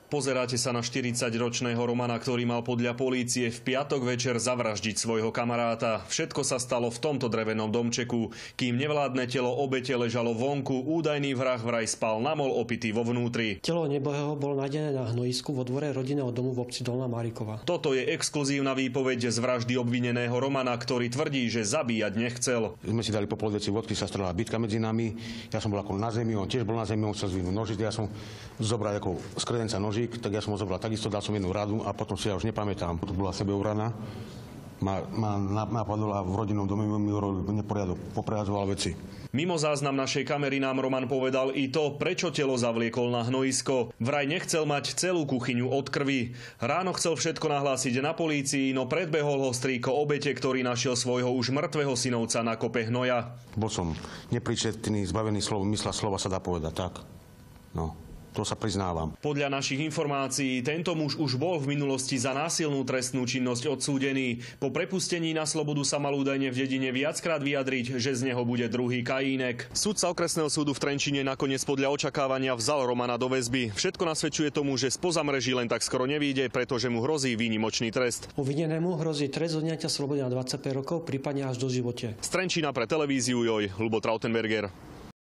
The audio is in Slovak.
Pozeráte sa na 40-ročného Romana, ktorý mal podľa polície v piatok večer zavraždiť svojho kamaráta. Všetko sa stalo v tomto drevenom domčeku. Kým nevládne telo obete ležalo vonku, údajný vrah vraj spal namol opitý vo vnútri. Telo nebohého bolo nájdené na hnojisku vo dvore rodinného domu v obci Dolná Marikova. Toto je exkluzívna výpoveď z vraždy obvineného Romana, ktorý tvrdí, že zabíjať nechcel. Sme si dali po pol deci vodky, sa strelala bitka medzi nami. Ja som bol ako na zemi, on tiež bol na zemi, on chcel zvinúť nožiť. Ja som zobral ako z kredenca nožík, tak ja som ho zobral takisto, dal som jednu radu a potom si ja už nepamätám. To bola sebeobrana. Ma napadol a v rodinnom dome mi urobil neporiadok, poprehadzoval veci. Mimo záznam našej kamery nám Roman povedal i to, prečo telo zavliekol na hnojisko. Vraj nechcel mať celú kuchyňu od krvi. Ráno chcel všetko nahlásiť na polícii, no predbehol ho strýko obete, ktorý našiel svojho už mŕtvého synovca na kope hnoja. Bol som nepríčetný, zbavený slov, mysla slova sa dá povedať, tak? No. To sa priznávam. Podľa našich informácií tento muž už bol v minulosti za násilnú trestnú činnosť odsúdený. Po prepustení na slobodu sa mal údajne v dedine viackrát vyjadriť, že z neho bude druhý Kajínek. Sudca okresného súdu v Trenčíne nakoniec podľa očakávania vzal Romana do väzby. Všetko nasvedčuje tomu, že spoza mreží len tak skoro nevyjde, pretože mu hrozí výnimočný trest. Obvinenému hrozí trest odňatia slobody na 25 rokov, prípadne až do živote. Z Trenčína pre televíziu JOJ, Ľubo Trautenberger.